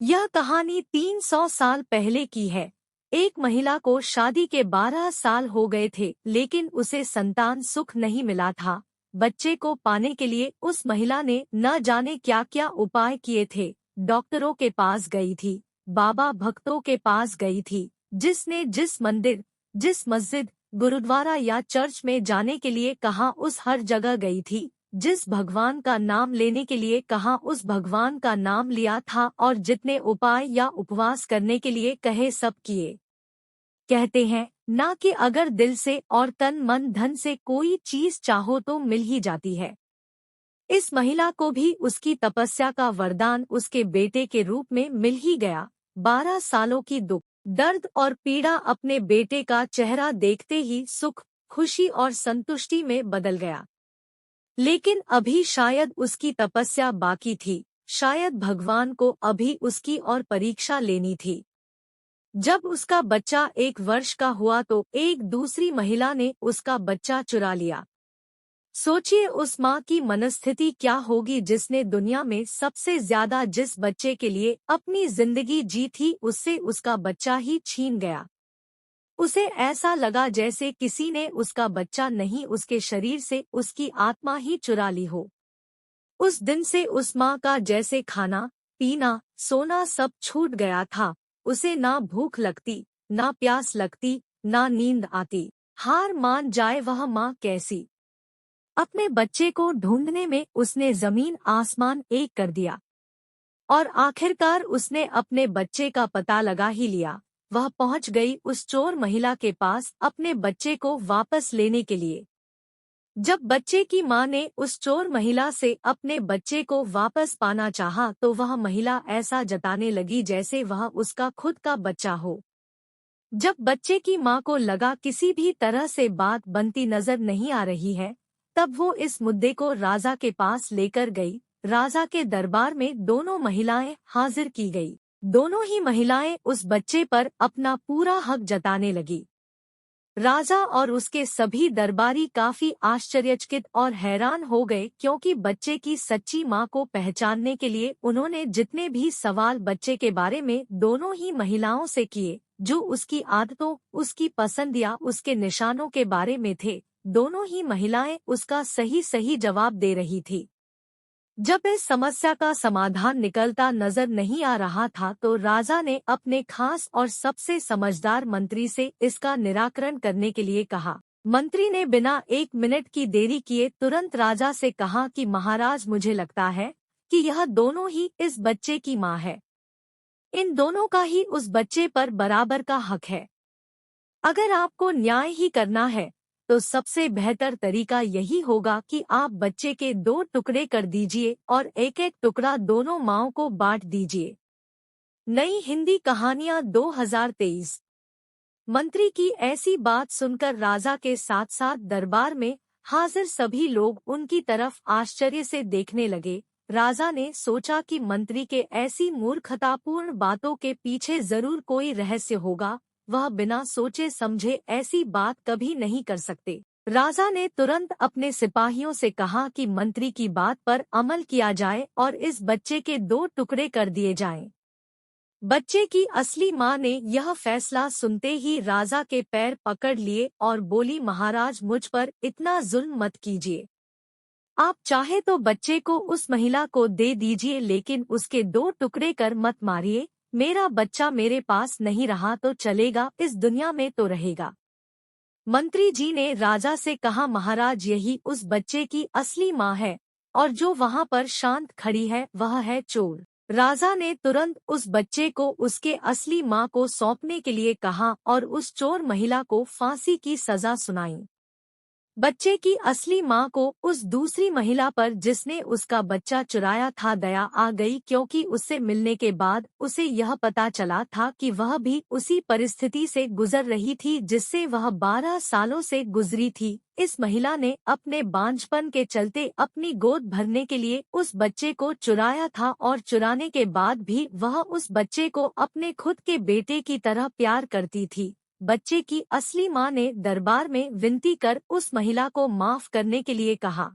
यह कहानी 300 साल पहले की है। एक महिला को शादी के 12 साल हो गए थे, लेकिन उसे संतान सुख नहीं मिला था। बच्चे को पाने के लिए उस महिला ने न जाने क्या क्या उपाय किए थे। डॉक्टरों के पास गई थी, बाबा भक्तों के पास गई थी, जिसने जिस मंदिर, जिस मस्जिद, गुरुद्वारा या चर्च में जाने के लिए कहा उस हर जगह गई थी। जिस भगवान का नाम लेने के लिए कहा उस भगवान का नाम लिया था और जितने उपाय या उपवास करने के लिए कहे सब किए। कहते हैं ना कि अगर दिल से और तन मन धन से कोई चीज चाहो तो मिल ही जाती है। इस महिला को भी उसकी तपस्या का वरदान उसके बेटे के रूप में मिल ही गया। 12 सालों की दुख, दर्द और पीड़ा अपने बेटे का चेहरा देखते ही सुख, खुशी और संतुष्टि में बदल गया। लेकिन अभी शायद उसकी तपस्या बाकी थी, शायद भगवान को अभी उसकी और परीक्षा लेनी थी। जब उसका बच्चा 1 वर्ष का हुआ तो एक दूसरी महिला ने उसका बच्चा चुरा लिया। सोचिए उस माँ की मनस्थिति क्या होगी जिसने दुनिया में सबसे ज्यादा जिस बच्चे के लिए अपनी जिंदगी जी थी उससे उसका बच्चा ही छीन गया। उसे ऐसा लगा जैसे किसी ने उसका बच्चा नहीं उसके शरीर से उसकी आत्मा ही चुरा ली हो। उस दिन से उस माँ का जैसे खाना, पीना, सोना सब छूट गया था। उसे ना भूख लगती, ना प्यास लगती, ना नींद आती। हार मान जाए वह माँ कैसी। अपने बच्चे को ढूंढने में उसने जमीन आसमान एक कर दिया और आखिरकार उसने अपने बच्चे का पता लगा ही लिया। वह पहुंच गई उस चोर महिला के पास अपने बच्चे को वापस लेने के लिए। जब बच्चे की मां ने उस चोर महिला से अपने बच्चे को वापस पाना चाहा तो वह महिला ऐसा जताने लगी जैसे वह उसका खुद का बच्चा हो। जब बच्चे की मां को लगा किसी भी तरह से बात बनती नजर नहीं आ रही है, तब वो इस मुद्दे को राजा के पास लेकर गई। राजा के दरबार में दोनों महिलाएं हाजिर की गई। दोनों ही महिलाएं उस बच्चे पर अपना पूरा हक जताने लगी। राजा और उसके सभी दरबारी काफी आश्चर्यचकित और हैरान हो गए, क्योंकि बच्चे की सच्ची मां को पहचानने के लिए उन्होंने जितने भी सवाल बच्चे के बारे में दोनों ही महिलाओं से किए, जो उसकी आदतों, उसकी पसंद या उसके निशानों के बारे में थे, दोनों ही महिलाएं उसका सही सही जवाब दे रही थी। जब इस समस्या का समाधान निकलता नजर नहीं आ रहा था तो राजा ने अपने खास और सबसे समझदार मंत्री से इसका निराकरण करने के लिए कहा। मंत्री ने बिना 1 मिनट की देरी किए तुरंत राजा से कहा कि महाराज, मुझे लगता है कि यह दोनों ही इस बच्चे की मां है। इन दोनों का ही उस बच्चे पर बराबर का हक है। अगर आपको न्याय ही करना है तो सबसे बेहतर तरीका यही होगा कि आप बच्चे के 2 टुकड़े कर दीजिए और एक एक टुकड़ा दोनों माँओं को बांट दीजिए। नई हिंदी कहानियाँ 2023। मंत्री की ऐसी बात सुनकर राजा के साथ साथ दरबार में हाजिर सभी लोग उनकी तरफ आश्चर्य से देखने लगे। राजा ने सोचा कि मंत्री के ऐसी मूर्खतापूर्ण बातों के पीछे जरूर कोई रहस्य होगा। वह बिना सोचे समझे ऐसी बात कभी नहीं कर सकते। राजा ने तुरंत अपने सिपाहियों से कहा कि मंत्री की बात पर अमल किया जाए और इस बच्चे के 2 टुकड़े कर दिए जाएं। बच्चे की असली मां ने यह फैसला सुनते ही राजा के पैर पकड़ लिए और बोली, महाराज, मुझ पर इतना जुल्म मत कीजिए। आप चाहे तो बच्चे को उस महिला को दे दीजिए, लेकिन उसके 2 टुकड़े कर मत मारिए। मेरा बच्चा मेरे पास नहीं रहा तो चलेगा, इस दुनिया में तो रहेगा। मंत्री जी ने राजा से कहा, महाराज, यही उस बच्चे की असली मां है और जो वहां पर शांत खड़ी है वह है चोर। राजा ने तुरंत उस बच्चे को उसके असली मां को सौंपने के लिए कहा और उस चोर महिला को फांसी की सजा सुनाई। बच्चे की असली मां को उस दूसरी महिला पर जिसने उसका बच्चा चुराया था दया आ गई, क्योंकि उससे मिलने के बाद उसे यह पता चला था कि वह भी उसी परिस्थिति से गुजर रही थी जिससे वह 12 सालों से गुजरी थी। इस महिला ने अपने बांझपन के चलते अपनी गोद भरने के लिए उस बच्चे को चुराया था और चुराने के बाद भी वह उस बच्चे को अपने खुद के बेटे की तरह प्यार करती थी। बच्चे की असली मां ने दरबार में विनती कर उस महिला को माफ करने के लिए कहा।